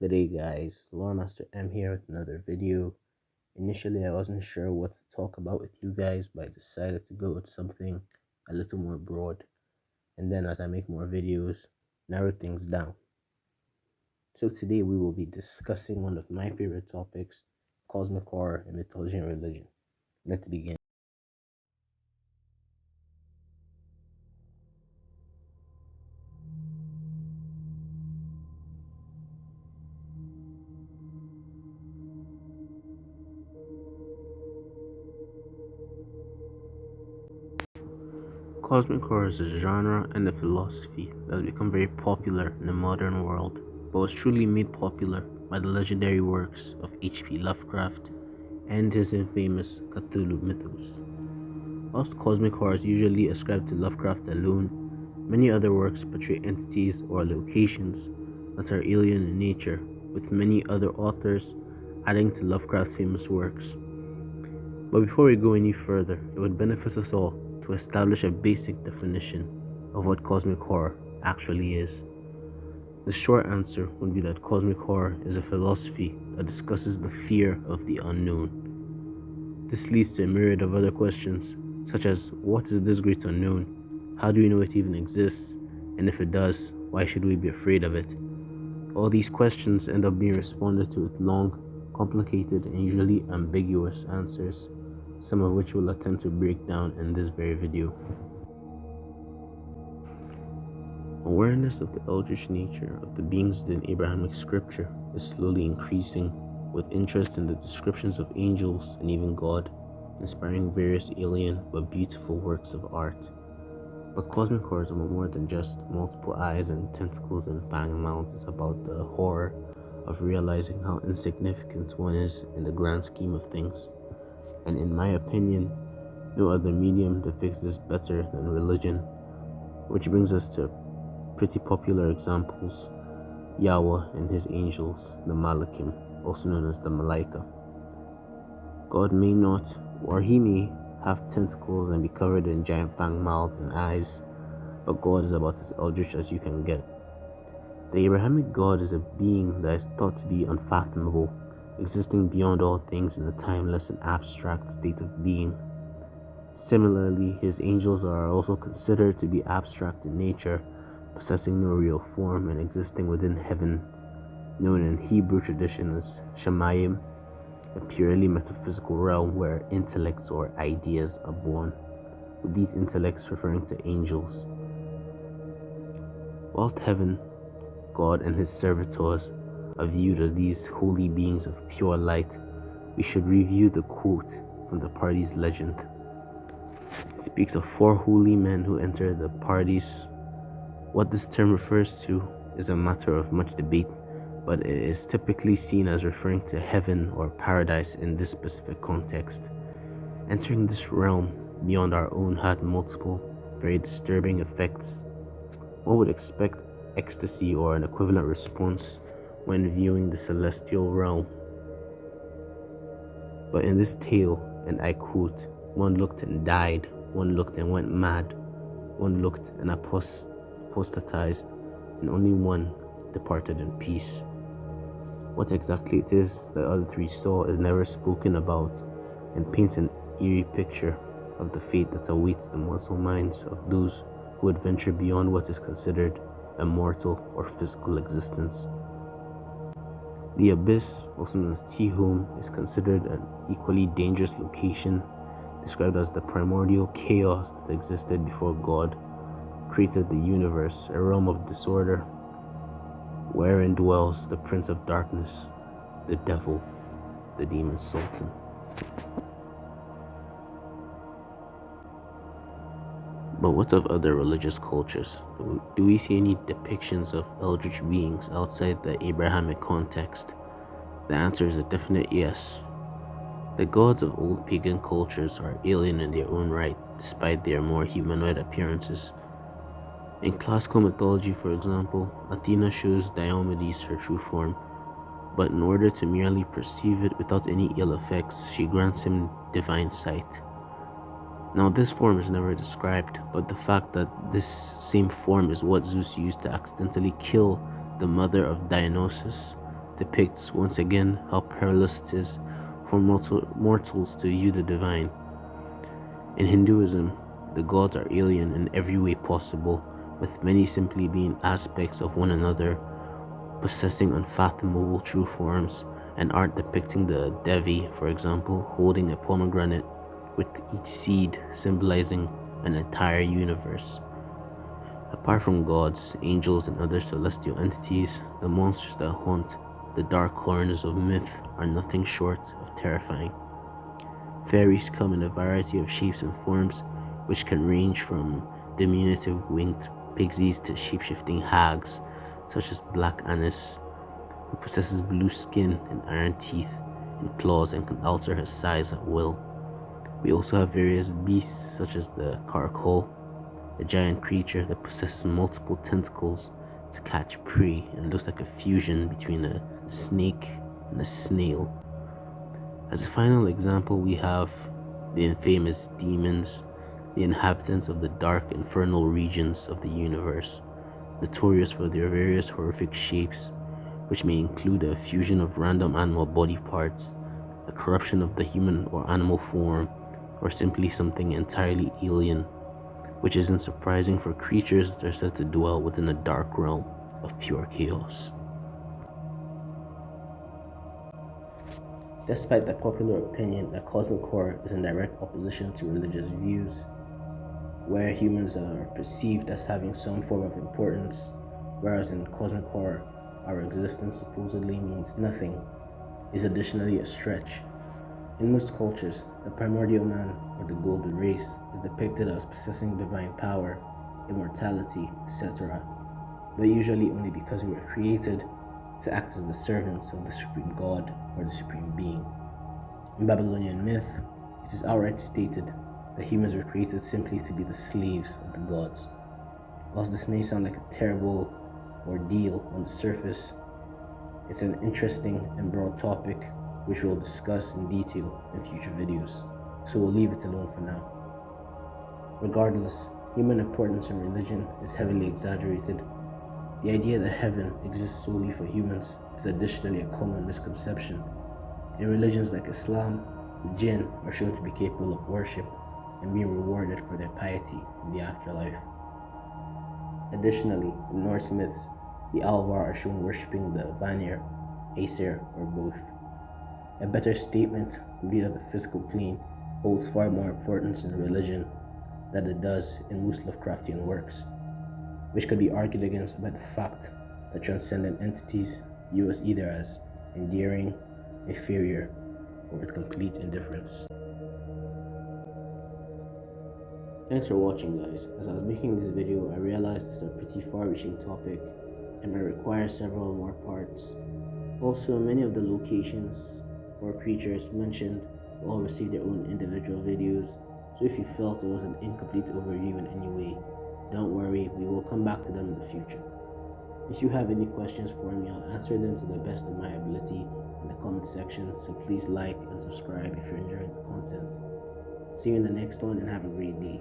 Good day guys, Lore Master M here with another video. Initially I wasn't sure what to talk about with you guys, but I decided to go with something a little more broad, and then as I make more videos, narrow things down. So today we will be discussing one of my favorite topics, cosmic horror and mythology and religion. Let's begin. Cosmic horror is a genre and a philosophy that has become very popular in the modern world, but was truly made popular by the legendary works of H.P. Lovecraft and his infamous Cthulhu mythos. Whilst cosmic horror is usually ascribed to Lovecraft alone, many other works portray entities or locations that are alien in nature, with many other authors adding to Lovecraft's famous works. But before we go any further, it would benefit us all to establish a basic definition of what cosmic horror actually is. The short answer would be that cosmic horror is a philosophy that discusses the fear of the unknown. This leads to a myriad of other questions, such as what is this great unknown? How do we know it even exists? And if it does, why should we be afraid of it? All these questions end up being responded to with long, complicated, and usually ambiguous answers, some of which we'll attempt to break down in this very video. Awareness of the eldritch nature of the beings within Abrahamic scripture is slowly increasing, with interest in the descriptions of angels and even God, inspiring various alien but beautiful works of art. But cosmic horror is more than just multiple eyes and tentacles and fang mouths. It's about the horror of realizing how insignificant one is in the grand scheme of things. And in my opinion, no other medium depicts this better than religion, which brings us to pretty popular examples: Yahweh and his angels, the Malakim, also known as the Malaika. God may not, or he may, have tentacles and be covered in giant fang mouths and eyes, but God is about as eldritch as you can get. The Abrahamic God is a being that is thought to be unfathomable, existing beyond all things in a timeless and abstract state of being. Similarly, his angels are also considered to be abstract in nature, possessing no real form and existing within heaven, known in Hebrew tradition as Shamayim, a purely metaphysical realm where intellects or ideas are born, with these intellects referring to angels. Whilst heaven, God and his servitors are viewed as these holy beings of pure light, we should review the quote from the party's legend. It speaks of 4 holy men who enter the parties. What this term refers to is a matter of much debate, but it is typically seen as referring to heaven or paradise in this specific context. Entering this realm beyond our own had multiple, very disturbing effects. One would expect ecstasy or an equivalent response when viewing the celestial realm. But in this tale, and I quote, one looked and died, one looked and went mad, one looked and apostatized, and only one departed in peace. What exactly it is the other 3 saw is never spoken about, and paints an eerie picture of the fate that awaits the mortal minds of those who would venture beyond what is considered a mortal or physical existence. The abyss, also known as Tehom, is considered an equally dangerous location, described as the primordial chaos that existed before God created the universe, a realm of disorder wherein dwells the Prince of Darkness, the Devil, the Demon Sultan. But what of other religious cultures? Do we see any depictions of eldritch beings outside the Abrahamic context? The answer is a definite yes. The gods of old pagan cultures are alien in their own right, despite their more humanoid appearances. In classical mythology, for example, Athena shows Diomedes her true form, but in order to merely perceive it without any ill effects, she grants him divine sight. Now this form is never described, but the fact that this same form is what Zeus used to accidentally kill the mother of Dionysus depicts once again how perilous it is for mortals to view the divine. In Hinduism, the gods are alien in every way possible, with many simply being aspects of one another, possessing unfathomable true forms, and art depicting the Devi, for example, holding a pomegranate, with each seed symbolizing an entire universe. Apart from gods, angels, and other celestial entities, the monsters that haunt the dark corners of myth are nothing short of terrifying. Fairies come in a variety of shapes and forms, which can range from diminutive winged pixies to shape-shifting hags, such as Black Anis, who possesses blue skin and iron teeth and claws and can alter her size at will. We also have various beasts such as the Caracol, a giant creature that possesses multiple tentacles to catch prey and looks like a fusion between a snake and a snail. As a final example, we have the infamous demons, the inhabitants of the dark infernal regions of the universe, notorious for their various horrific shapes, which may include a fusion of random animal body parts, a corruption of the human or animal form, or simply something entirely alien, which isn't surprising for creatures that are said to dwell within a dark realm of pure chaos. Despite the popular opinion that cosmic horror is in direct opposition to religious views, where humans are perceived as having some form of importance, whereas in cosmic horror our existence supposedly means nothing, is additionally a stretch. In most cultures, the primordial man or the golden race is depicted as possessing divine power, immortality, etc., but usually only because we were created to act as the servants of the supreme god or the supreme being. In Babylonian myth, it is outright stated that humans were created simply to be the slaves of the gods. Whilst this may sound like a terrible ordeal on the surface, it's an interesting and broad topic which we'll discuss in detail in future videos, so we'll leave it alone for now. Regardless, human importance in religion is heavily exaggerated. The idea that heaven exists solely for humans is additionally a common misconception. In religions like Islam, the jinn are shown to be capable of worship and being rewarded for their piety in the afterlife. Additionally, in Norse myths, the Alvar are shown worshipping the Vanir, Aesir, or both. A better statement would be that the physical plane holds far more importance in religion than it does in most Lovecraftian works, which could be argued against by the fact that transcendent entities view us either as endearing, inferior, or with complete indifference. Thanks for watching, guys. As I was making this video, I realized this is a pretty far-reaching topic and might require several more parts. Also, many of the locations or creatures mentioned will all receive their own individual videos, so if you felt it was an incomplete overview in any way, don't worry, we will come back to them in the future. If you have any questions for me, I'll answer them to the best of my ability in the comment section, so please like and subscribe if you're enjoying the content. See you in the next one and have a great day.